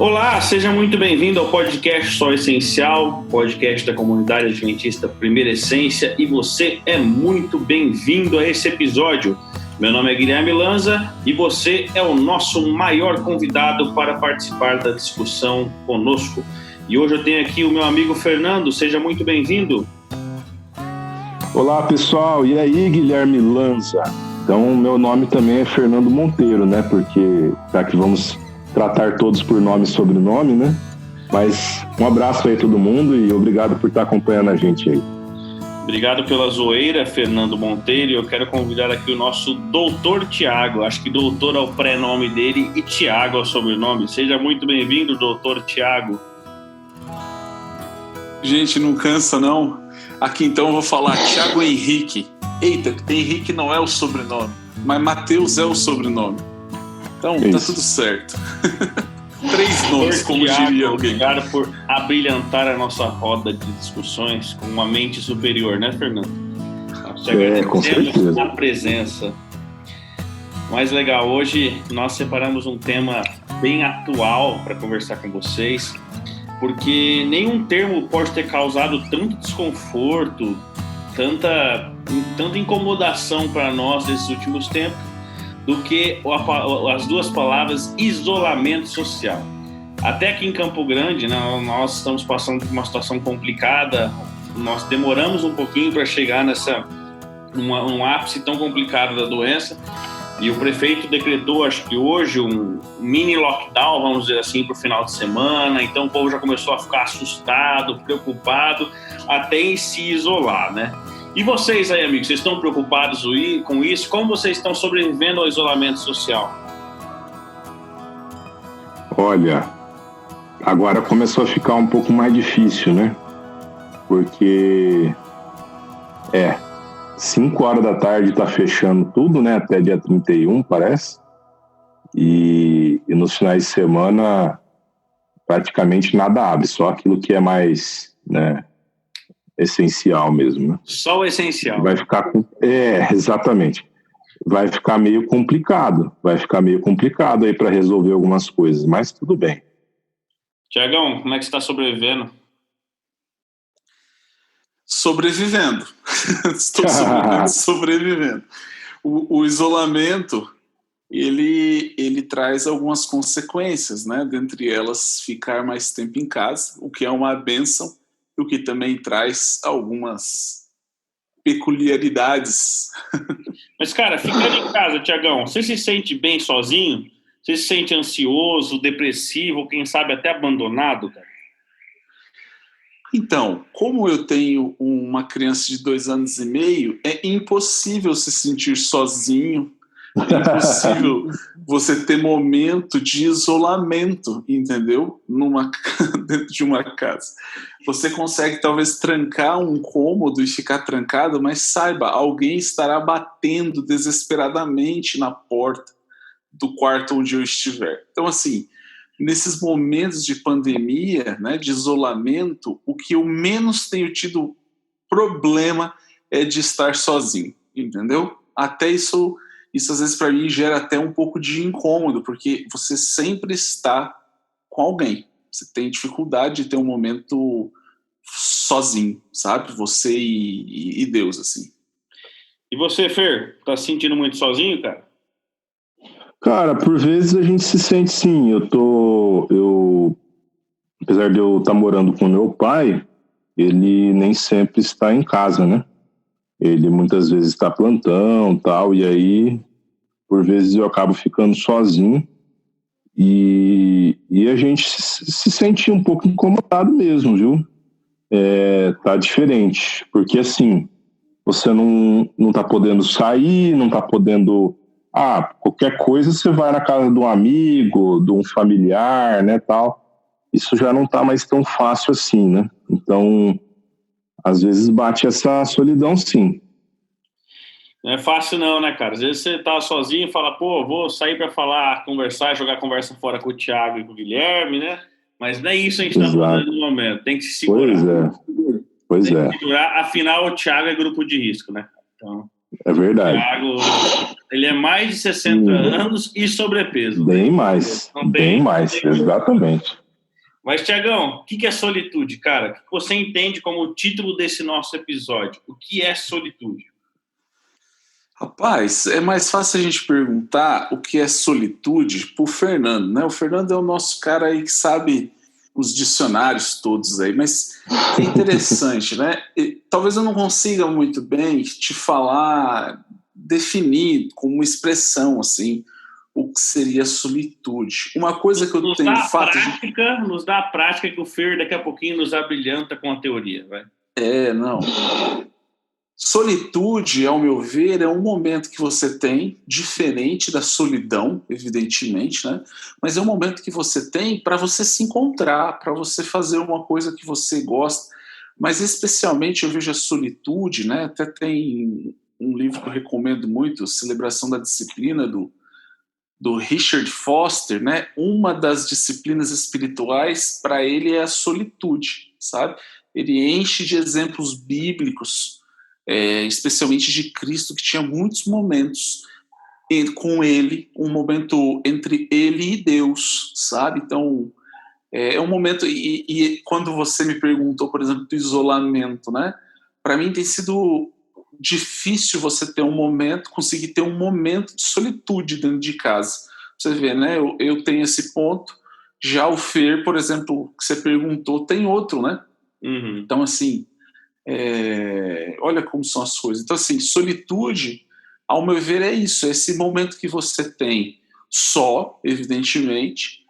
Olá, seja muito bem-vindo ao podcast Só Essencial, podcast da comunidade adventista Primeira Essência, e você é muito bem-vindo a esse episódio. Meu nome é Guilherme Lanza e você é o nosso maior convidado para participar da discussão conosco. E hoje eu tenho aqui o meu amigo Fernando, seja muito bem-vindo. Olá, pessoal, e aí, Guilherme Lanza? Então, meu nome também é Fernando Monteiro, né? Porque já que vamos tratar todos por nome e sobrenome, né? Mas um abraço aí a todo mundo e obrigado por estar acompanhando a gente aí. Obrigado pela zoeira, Fernando Monteiro. Eu quero convidar aqui o nosso doutor Tiago. Acho que doutor é o pré-nome dele e Tiago é o sobrenome. Seja muito bem-vindo, doutor Tiago. Gente, não cansa não. Aqui então eu vou falar Tiago Henrique. Eita, Henrique não é o sobrenome, mas Mateus é o sobrenome. Então tá tudo certo. 3 nomes, como diria alguém. Obrigado por abrilhantar a nossa roda de discussões com uma mente superior, né, Fernando? Com certeza. A presença. Mais legal, hoje nós separamos um tema bem atual para conversar com vocês, porque nenhum termo pode ter causado tanto desconforto, tanta incomodação para nós nesses últimos tempos, do que as duas palavras isolamento social. Até aqui em Campo Grande, né, nós estamos passando por uma situação complicada, nós demoramos um pouquinho para chegar num ápice tão complicado da doença, e o prefeito decretou, acho que hoje, um mini lockdown, vamos dizer assim, para o final de semana. Então o povo já começou a ficar assustado, preocupado, até em se isolar, né? E vocês aí, amigos, vocês estão preocupados com isso? Como vocês estão sobrevivendo ao isolamento social? Olha, agora começou a ficar um pouco mais difícil, né? Porque 5 horas da tarde tá fechando tudo, né? Até dia 31, parece. E nos finais de semana praticamente nada abre, só aquilo que é mais, né, essencial mesmo, né? Só o essencial. Vai ficar exatamente. Vai ficar meio complicado aí para resolver algumas coisas, mas tudo bem. Tiagão, como é que você está sobrevivendo? Sobrevivendo. Estou sobrevivendo. O isolamento, ele traz algumas consequências, né? Dentre elas, ficar mais tempo em casa, o que é uma bênção, o que também traz algumas peculiaridades. Mas, cara, ficando em casa, Tiagão, você se sente bem sozinho? Você se sente ansioso, depressivo, quem sabe até abandonado, cara? Então, como eu tenho uma criança de 2 anos e meio, é impossível se sentir sozinho, é impossível você ter momento de isolamento, entendeu? Dentro de uma casa. Você consegue talvez trancar um cômodo e ficar trancado, mas saiba, alguém estará batendo desesperadamente na porta do quarto onde eu estiver. Então, assim, nesses momentos de pandemia, né, de isolamento, o que eu menos tenho tido problema é de estar sozinho, entendeu? Até isso às vezes para mim gera até um pouco de incômodo, porque você sempre está com alguém. Você tem dificuldade de ter um momento sozinho, sabe? Você e Deus, assim. E você, Fer, tá se sentindo muito sozinho, cara? Cara, por vezes a gente se sente sim. Apesar de eu estar morando com meu pai, ele nem sempre está em casa, né? Ele muitas vezes está plantão, tal, e aí por vezes eu acabo ficando sozinho e a gente se sente um pouco incomodado mesmo, viu? Tá diferente, porque assim, você não tá podendo sair, não tá podendo... qualquer coisa você vai na casa de um amigo, de um familiar, né, tal. Isso já não tá mais tão fácil assim, né? Então, às vezes bate essa solidão, sim. Não é fácil não, né, cara? Às vezes você tá sozinho e fala, vou sair pra falar, conversar, jogar conversa fora com o Thiago e com o Guilherme, né? Mas não é isso que a gente tá fazendo no momento. Tem que se segurar. Pois é. Tem que segurar. Afinal, o Thiago é grupo de risco, né? Então... É verdade. Thiago, ele é mais de 60 anos e sobrepeso. Bem mais, exatamente. Mas, Thiagão, o que é solitude, cara? O que você entende como o título desse nosso episódio? O que é solitude? Rapaz, é mais fácil a gente perguntar o que é solitude pro Fernando, né? O Fernando é o nosso cara aí que sabe os dicionários todos aí, mas é interessante, né? Talvez eu não consiga muito bem te falar, definir como uma expressão, assim, o que seria solitude. Uma coisa que eu tenho fato... Nos dá a prática que o Fer daqui a pouquinho nos abrilhanta com a teoria, vai. Não... Solitude, ao meu ver, é um momento que você tem, diferente da solidão, evidentemente, né? Mas é um momento que você tem para você se encontrar, para você fazer uma coisa que você gosta. Mas especialmente eu vejo a solitude, né? Até tem um livro que eu recomendo muito, Celebração da Disciplina, do Richard Foster, né? Uma das disciplinas espirituais para ele é a solitude, sabe? Ele enche de exemplos bíblicos, especialmente de Cristo, que tinha muitos momentos com ele, um momento entre ele e Deus, sabe? Então, é um momento, e quando você me perguntou, por exemplo, do isolamento, né? Para mim tem sido difícil você ter conseguir ter um momento de solitude dentro de casa. Você vê, né? Eu tenho esse ponto, já o Fer, por exemplo, que você perguntou, tem outro, né? Uhum. Então, assim, olha como são as coisas. Então, assim, solitude, ao meu ver, é isso, é esse momento que você tem só, evidentemente,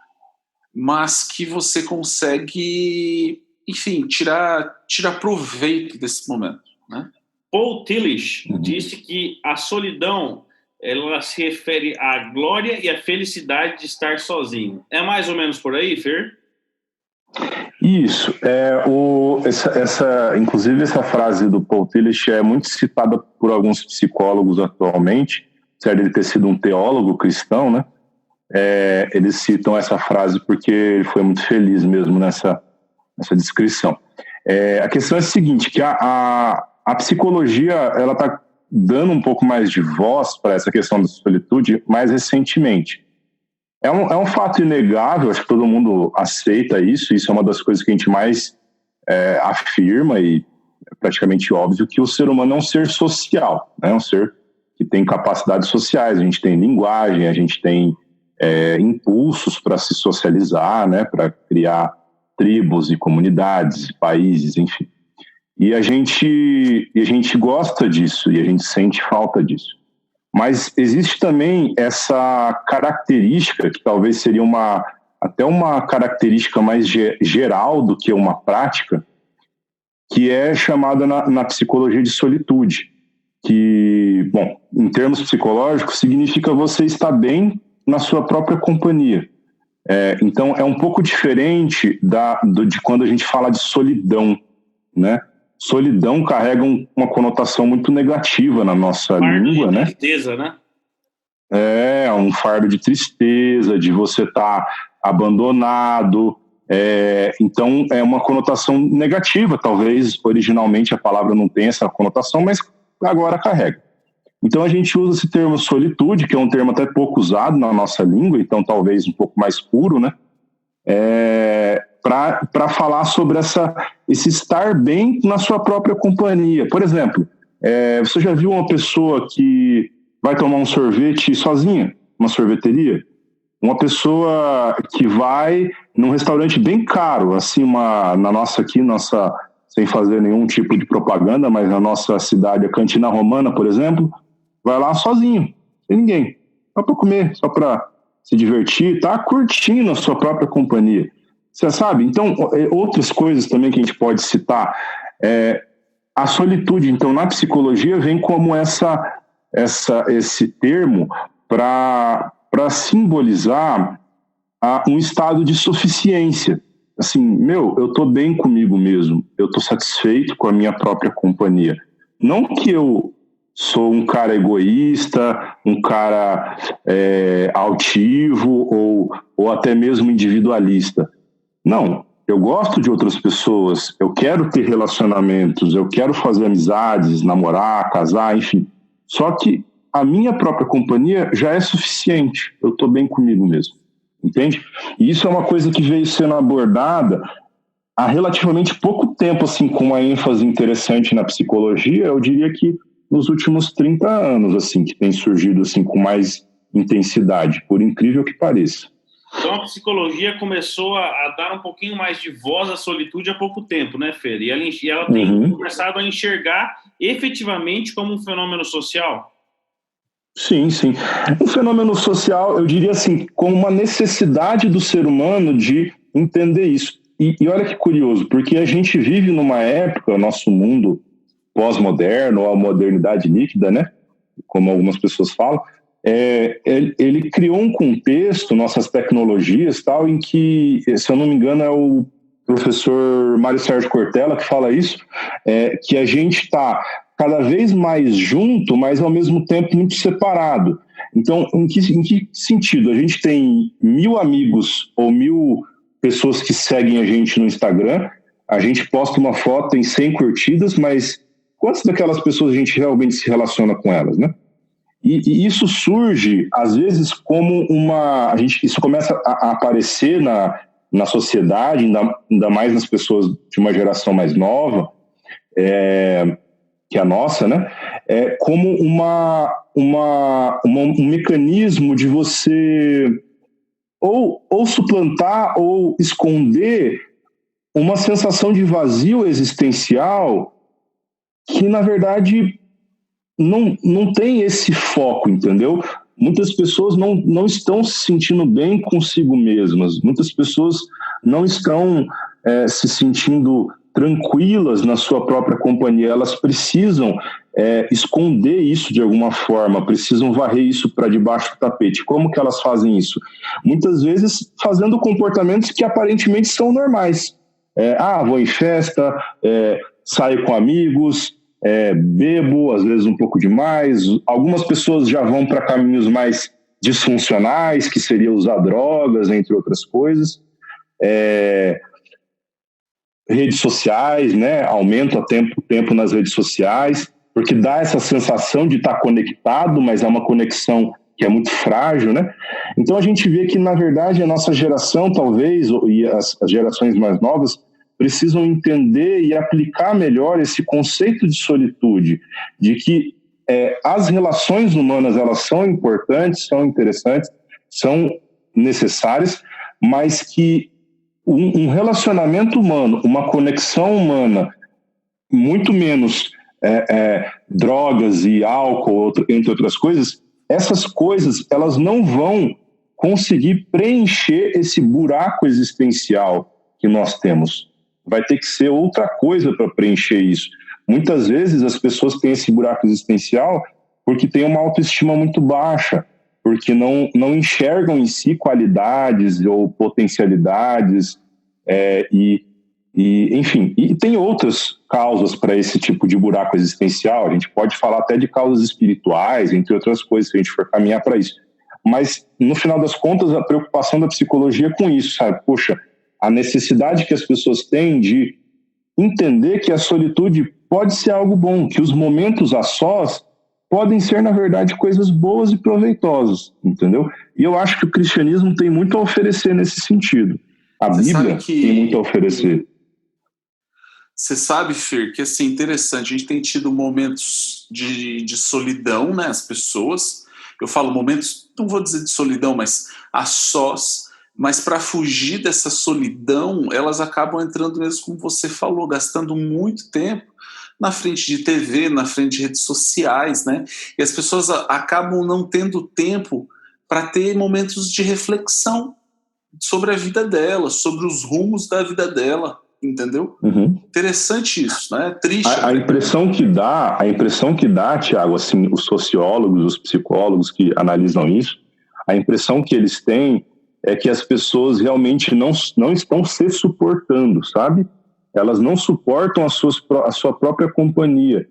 mas que você consegue, enfim, tirar proveito desse momento, né? Paul Tillich disse que a solidão, ela se refere à glória e à felicidade de estar sozinho. É mais ou menos por aí, Fer? Isso. Inclusive, essa frase do Paul Tillich é muito citada por alguns psicólogos atualmente, apesar de ele ter sido um teólogo cristão, né? Eles citam essa frase porque ele foi muito feliz mesmo nessa descrição. A questão é a seguinte, que a psicologia ela está dando um pouco mais de voz para essa questão da solitude mais recentemente. É um fato inegável, acho que todo mundo aceita isso é uma das coisas que a gente mais afirma, e é praticamente óbvio que o ser humano é um ser social, né? Um ser que tem capacidades sociais, a gente tem linguagem, a gente tem impulsos para se socializar, né? Para criar tribos e comunidades, países, enfim. E a gente gosta disso, e a gente sente falta disso. Mas existe também essa característica, que talvez seria até uma característica mais geral do que uma prática, que é chamada na psicologia de solitude, que, bom, em termos psicológicos, significa você estar bem na sua própria companhia. Então, é um pouco diferente de quando a gente fala de solidão, né? Solidão carrega uma conotação muito negativa na nossa língua, né? Tristeza, né? Um fardo de tristeza, de você estar abandonado. Então, é uma conotação negativa. Talvez, originalmente, a palavra não tenha essa conotação, mas agora carrega. Então, a gente usa esse termo solitude, que é um termo até pouco usado na nossa língua, então talvez um pouco mais puro, né? Para falar sobre esse estar bem na sua própria companhia. Por exemplo, você já viu uma pessoa que vai tomar um sorvete sozinha, uma sorveteria? Uma pessoa que vai num restaurante bem caro, assim, sem fazer nenhum tipo de propaganda, mas na nossa cidade, a Cantina Romana, por exemplo, vai lá sozinho, sem ninguém, só para comer, só para se divertir, tá curtindo a sua própria companhia. Você sabe? Então, outras coisas também que a gente pode citar. A solitude, então, na psicologia, vem como esse termo para simbolizar um estado de suficiência. Assim, eu estou bem comigo mesmo, eu estou satisfeito com a minha própria companhia. Não que eu sou um cara egoísta, um cara altivo ou até mesmo individualista. Não, eu gosto de outras pessoas, eu quero ter relacionamentos, eu quero fazer amizades, namorar, casar, enfim. Só que a minha própria companhia já é suficiente, eu estou bem comigo mesmo, entende? E isso é uma coisa que veio sendo abordada há relativamente pouco tempo, assim, com uma ênfase interessante na psicologia, eu diria que nos últimos 30 anos, assim, que tem surgido, assim, com mais intensidade, por incrível que pareça. Então a psicologia começou a dar um pouquinho mais de voz à solitude há pouco tempo, né, Fer? E ela tem começado a enxergar efetivamente como um fenômeno social? Sim, sim. Um fenômeno social, eu diria assim, como uma necessidade do ser humano de entender isso. E olha que curioso, porque a gente vive numa época, nosso mundo pós-moderno, ou a modernidade líquida, né? Como algumas pessoas falam, ele criou um contexto, nossas tecnologias, tal, em que, se eu não me engano, é o professor Mário Sérgio Cortella que fala isso, que a gente está cada vez mais junto, mas ao mesmo tempo muito separado. Então, em que sentido? A gente tem 1.000 amigos ou 1.000 pessoas que seguem a gente no Instagram, a gente posta uma foto, tem 100 curtidas, mas quantas daquelas pessoas a gente realmente se relaciona com elas, né? E isso surge, às vezes, como isso começa a aparecer na sociedade, ainda mais nas pessoas de uma geração mais nova, que a nossa, né? Como um mecanismo de você ou suplantar ou esconder uma sensação de vazio existencial que, na verdade, não tem esse foco, entendeu? Muitas pessoas não estão se sentindo bem consigo mesmas, muitas pessoas não estão se sentindo tranquilas na sua própria companhia, elas precisam esconder isso de alguma forma, precisam varrer isso para debaixo do tapete. Como que elas fazem isso? Muitas vezes fazendo comportamentos que aparentemente são normais. Vou em festa, saio com amigos, bebo, às vezes um pouco demais. Algumas pessoas já vão para caminhos mais disfuncionais, que seria usar drogas, entre outras coisas. Redes sociais, né? Aumenta o tempo nas redes sociais, porque dá essa sensação de estar conectado, mas é uma conexão que é muito frágil, né? Então a gente vê que, na verdade, a nossa geração, talvez, e as gerações mais novas, precisam entender e aplicar melhor esse conceito de solitude, de que as relações humanas, elas são importantes, são interessantes, são necessárias, mas que um relacionamento humano, uma conexão humana, muito menos drogas e álcool, entre outras coisas, essas coisas elas não vão conseguir preencher esse buraco existencial que nós temos. Vai ter que ser outra coisa para preencher isso. Muitas vezes as pessoas têm esse buraco existencial porque têm uma autoestima muito baixa, porque não enxergam em si qualidades ou potencialidades, enfim. E tem outras causas para esse tipo de buraco existencial. A gente pode falar até de causas espirituais, entre outras coisas, se a gente for caminhar para isso. Mas, no final das contas, a preocupação da psicologia é com isso, sabe? Poxa, a necessidade que as pessoas têm de entender que a solitude pode ser algo bom, que os momentos a sós podem ser, na verdade, coisas boas e proveitosas, entendeu? E eu acho que o cristianismo tem muito a oferecer nesse sentido. A Bíblia tem muito a oferecer. Você sabe, Fer, que assim, interessante, a gente tem tido momentos de solidão, né, as pessoas, eu falo momentos, não vou dizer de solidão, mas a sós, mas para fugir dessa solidão, elas acabam entrando mesmo, como você falou, gastando muito tempo na frente de TV, na frente de redes sociais, né? E as pessoas acabam não tendo tempo para ter momentos de reflexão sobre a vida dela, sobre os rumos da vida dela, entendeu? Uhum. Interessante isso, né? Triste. A impressão que dá, Tiago, assim, os sociólogos, os psicólogos que analisam isso, a impressão que eles têm é que as pessoas realmente não estão se suportando, sabe? Elas não suportam a sua própria companhia.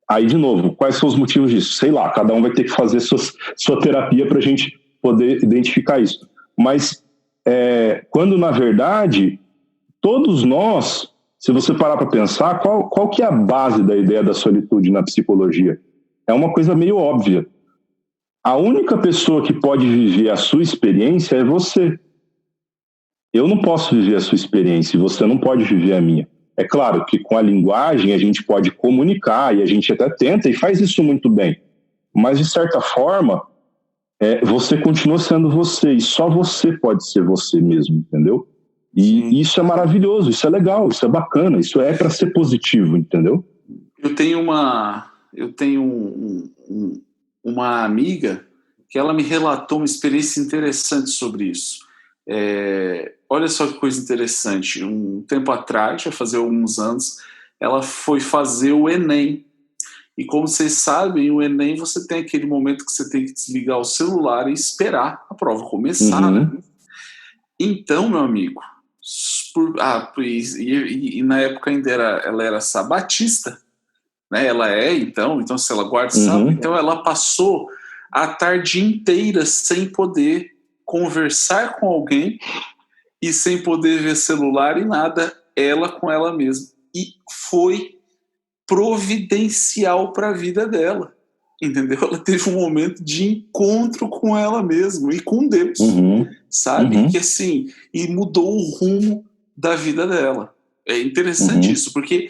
Aí, de novo, quais são os motivos disso? Sei lá, cada um vai ter que fazer sua terapia para a gente poder identificar isso. Mas, quando, na verdade, todos nós, se você parar para pensar, qual que é a base da ideia da solitude na psicologia? é uma coisa meio óbvia. A única pessoa que pode viver a sua experiência é você. Eu não posso viver a sua experiência e você não pode viver a minha. É claro que com a linguagem a gente pode comunicar e a gente até tenta e faz isso muito bem. Mas, de certa forma, você continua sendo você e só você pode ser você mesmo, entendeu? E isso é maravilhoso, isso é legal, isso é bacana, isso é para ser positivo, entendeu? Eu tenho uma amiga que ela me relatou uma experiência interessante sobre isso. Olha só que coisa interessante. Um tempo atrás, vai fazer alguns anos, ela foi fazer o Enem. E como vocês sabem, o Enem você tem aquele momento que você tem que desligar o celular e esperar a prova começar. Né? Então, meu amigo, e na época ainda ela era sabatista, né? Ela então se ela guarda sábado, então ela passou a tarde inteira sem poder conversar com alguém e sem poder ver celular e nada, ela com ela mesma. E foi providencial para a vida dela, entendeu? Ela teve um momento de encontro com ela mesma e com Deus, sabe? Que assim, e mudou o rumo da vida dela. É interessante isso, porque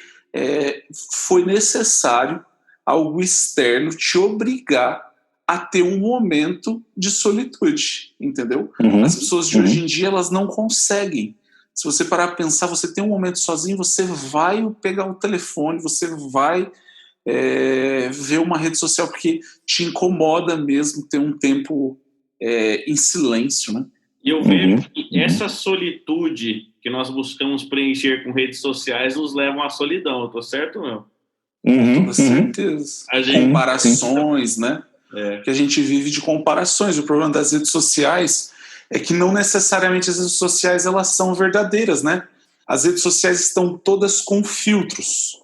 foi necessário algo externo te obrigar a ter um momento de solitude, entendeu? As pessoas de hoje em dia, elas não conseguem. Se você parar para pensar, você tem um momento sozinho, você vai pegar o telefone, você vai ver uma rede social, porque te incomoda mesmo ter um tempo em silêncio, né? E eu vejo que essa solitude que nós buscamos preencher com redes sociais nos levam à solidão, eu tô certo ou não? Com toda certeza. Comparações, né? Que a gente vive de comparações. O problema das redes sociais é que não necessariamente as redes sociais elas são verdadeiras, né? As redes sociais estão todas com filtros.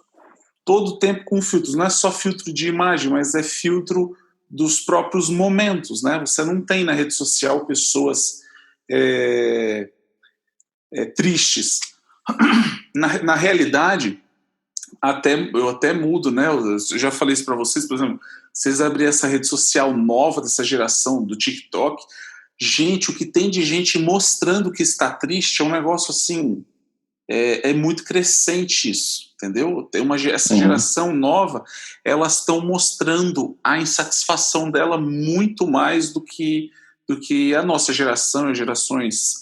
Todo o tempo com filtros. Não é só filtro de imagem, mas é filtro dos próprios momentos, né? Você não tem na rede social pessoas tristes. Na realidade, eu até mudo, né? Eu já falei isso para vocês, por exemplo, vocês abrirem essa rede social nova dessa geração do TikTok, gente, o que tem de gente mostrando que está triste é um negócio assim, é muito crescente isso, entendeu? Essa geração nova, elas estão mostrando a insatisfação dela muito mais do que a nossa geração e gerações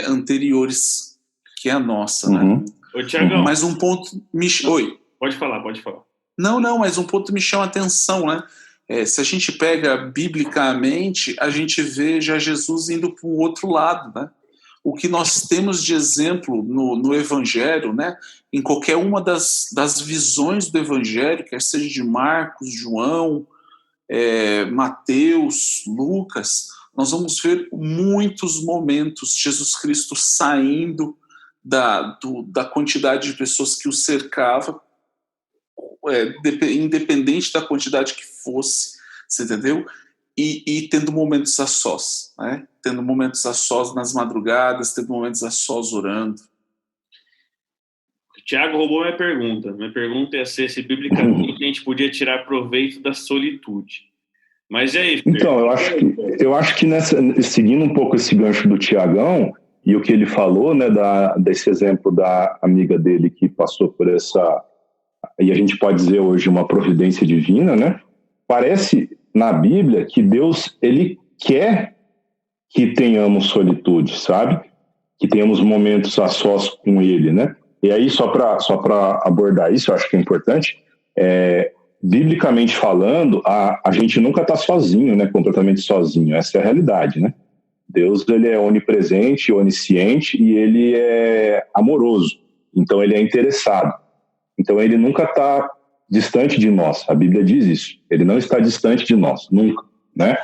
anteriores que a nossa, né? Ô, Tiagão. Mas um ponto Oi. Pode falar. Não, mas um ponto me chama a atenção, né? Se a gente pega biblicamente, a gente vê já Jesus indo para o outro lado, né? O que nós temos de exemplo no Evangelho, né? Em qualquer uma das visões do Evangelho, quer seja de Marcos, João, Mateus, Lucas, nós vamos ver muitos momentos Jesus Cristo saindo da quantidade de pessoas que o cercava, independente da quantidade que fosse, você entendeu? E tendo momentos a sós, né? Tendo momentos a sós nas madrugadas, tendo momentos a sós orando. O Tiago roubou minha pergunta. Minha pergunta ia ser se biblicamente a gente podia tirar proveito da solitude. Mas é isso. Então, eu acho que seguindo um pouco esse gancho do Tiagão, e o que ele falou, né, desse exemplo da amiga dele que passou por essa, e a gente pode dizer hoje uma providência divina, né? Parece na Bíblia que Deus, ele quer que tenhamos solitude, sabe? Que tenhamos momentos a sós com ele, né? E aí, só para abordar isso, eu acho que é importante, biblicamente falando, a gente nunca está sozinho, né? Completamente sozinho, essa é a realidade, né? Deus, ele é onipresente, onisciente e ele é amoroso. Então, ele é interessado. Então, ele nunca está distante de nós. A Bíblia diz isso. Ele não está distante de nós, nunca, né?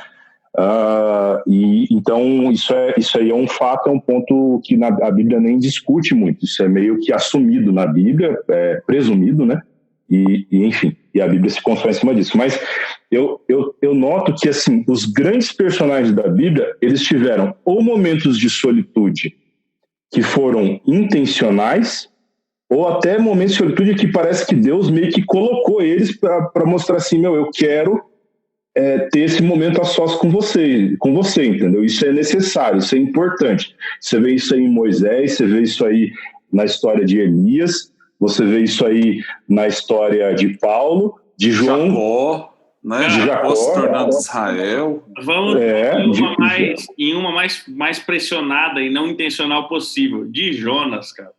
Então, isso aí é um fato, é um ponto que a Bíblia nem discute muito. Isso é meio que assumido na Bíblia, presumido, né? Enfim, e a Bíblia se constrói em cima disso. Mas eu noto que, assim, os grandes personagens da Bíblia, eles tiveram ou momentos de solitude que foram intencionais ou até momentos de solitude que parece que Deus meio que colocou eles para mostrar assim, eu quero ter esse momento a sós com você, entendeu? Isso é necessário, isso é importante. Você vê isso aí em Moisés, você vê isso aí na história de Elias, você vê isso aí na história de Paulo, de João... Jacó, né? De Jacó se tornando Israel. Vamos em uma mais pressionada e não intencional possível, de Jonas, cara.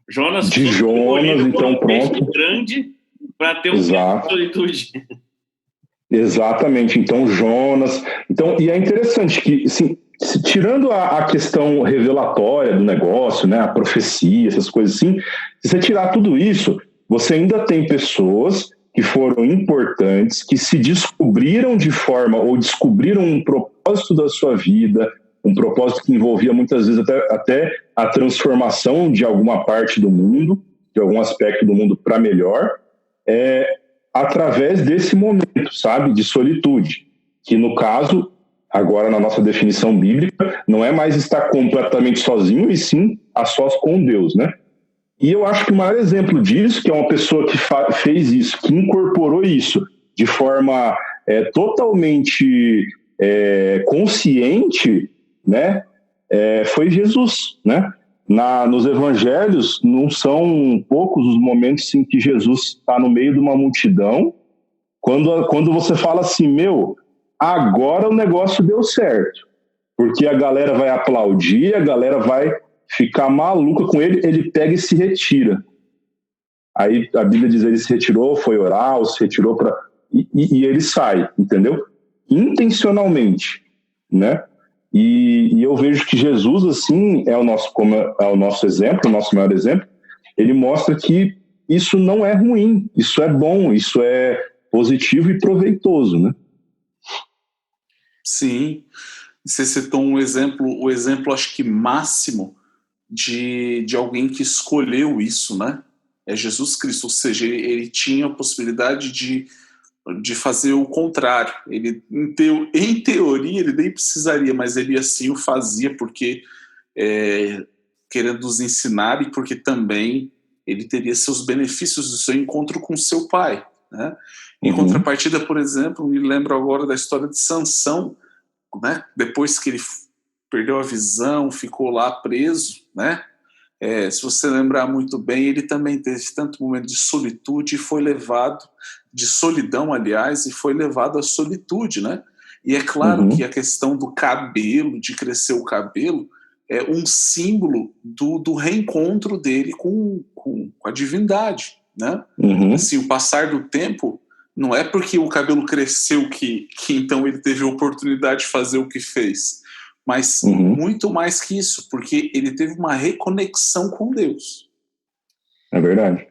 Jonas, então pronto. Grande para ter um tempo de solitude. Exatamente. Então Jonas. E é interessante que, assim, tirando a questão revelatória do negócio, né, a profecia, essas coisas assim, se você tirar tudo isso, você ainda tem pessoas que foram importantes, que se descobriram ou descobriram um propósito da sua vida, um propósito que envolvia muitas vezes até a transformação de alguma parte do mundo, de algum aspecto do mundo para melhor, através desse momento, sabe, de solitude, que no caso, agora na nossa definição bíblica, não é mais estar completamente sozinho, e sim a sós com Deus, né? E eu acho que o maior exemplo disso, que é uma pessoa que fez isso, que incorporou isso de forma totalmente consciente, né, foi Jesus, né? Nos evangelhos, não são poucos os momentos em que Jesus está no meio de uma multidão, quando você fala assim, agora o negócio deu certo, porque a galera vai aplaudir, a galera vai ficar maluca com ele, ele pega e se retira. Aí a Bíblia diz, ele se retirou, foi orar, ou se retirou e ele sai, entendeu? Intencionalmente, né? E eu vejo que Jesus, assim, é o nosso exemplo, o nosso maior exemplo. Ele mostra que isso não é ruim, isso é bom, isso é positivo e proveitoso, né? Sim. Você citou o exemplo acho que máximo de alguém que escolheu isso, né? É Jesus Cristo, ou seja, ele tinha a possibilidade de fazer o contrário. Ele, em teoria, ele nem precisaria, mas ele assim o fazia porque querendo nos ensinar e porque também ele teria seus benefícios do seu encontro com seu pai, né? Em contrapartida, por exemplo, me lembro agora da história de Sansão, né? Depois que ele perdeu a visão, ficou lá preso, né? Se você lembrar muito bem, ele também teve tanto momento de solitude e foi levado, de solidão, aliás, e foi levado à solitude, né? E é claro que a questão do cabelo, de crescer o cabelo, é um símbolo do reencontro dele com a divindade, né? Assim, o passar do tempo não é porque o cabelo cresceu que então ele teve a oportunidade de fazer o que fez, mas muito mais que isso, porque ele teve uma reconexão com Deus. É verdade.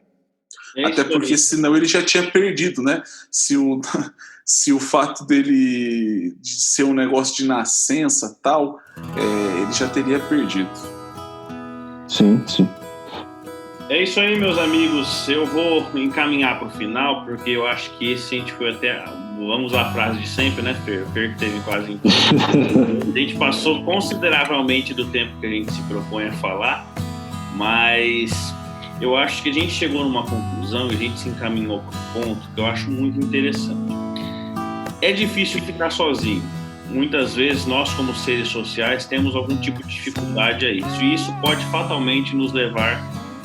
Até porque senão ele já tinha perdido, né? Se o fato dele de ser um negócio de nascença tal, ele já teria perdido. Sim. É isso aí, meus amigos. Eu vou encaminhar para o final, porque eu acho que esse a gente foi até... Vamos usar a frase de sempre, né, Fer? Fer que teve quase em tudo. A gente passou consideravelmente do tempo que a gente se propõe a falar, mas eu acho que a gente chegou numa conclusão e a gente se encaminhou para um ponto que eu acho muito interessante. É difícil ficar sozinho. Muitas vezes nós, como seres sociais, temos algum tipo de dificuldade a isso. E isso pode fatalmente nos levar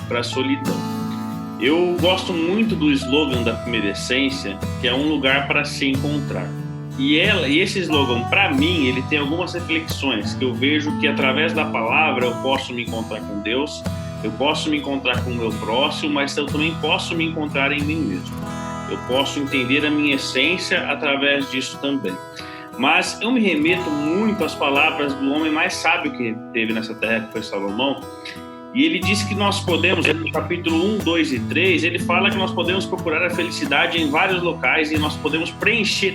para a solidão. Eu gosto muito do slogan da Primeira Essência, que é um lugar para se encontrar. E esse slogan, para mim, ele tem algumas reflexões que eu vejo que através da palavra eu posso me encontrar com Deus, eu posso me encontrar com o meu próximo, mas eu também posso me encontrar em mim mesmo. Eu posso entender a minha essência através disso também. Mas eu me remeto muito às palavras do homem mais sábio que teve nessa terra, que foi Salomão. E ele disse que nós podemos, no capítulo 1, 2 e 3, ele fala que nós podemos procurar a felicidade em vários locais e nós podemos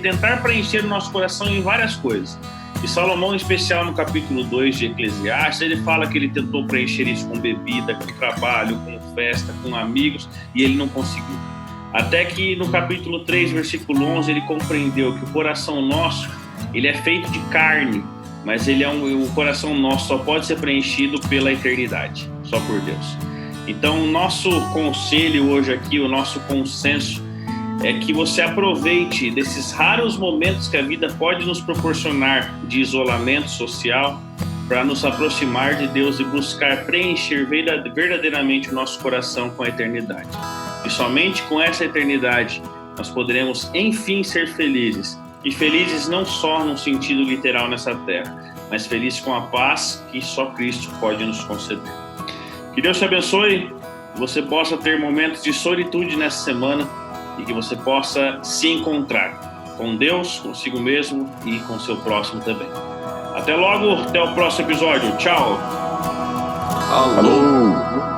tentar preencher o nosso coração em várias coisas. E Salomão, em especial no capítulo 2 de Eclesiastes, ele fala que ele tentou preencher isso com bebida, com trabalho, com festa, com amigos, e ele não conseguiu. Até que no capítulo 3, versículo 11, ele compreendeu que o coração nosso, ele é feito de carne, mas o coração nosso só pode ser preenchido pela eternidade, só por Deus. Então, o nosso conselho hoje aqui, o nosso consenso, é que você aproveite desses raros momentos que a vida pode nos proporcionar de isolamento social para nos aproximar de Deus e buscar preencher verdadeiramente o nosso coração com a eternidade. E somente com essa eternidade nós poderemos, enfim, ser felizes. E felizes não só no sentido literal nessa terra, mas felizes com a paz que só Cristo pode nos conceder. Que Deus te abençoe, que você possa ter momentos de solitude nessa semana e que você possa se encontrar com Deus, consigo mesmo e com seu próximo também. Até logo, até o próximo episódio. Tchau! Alô!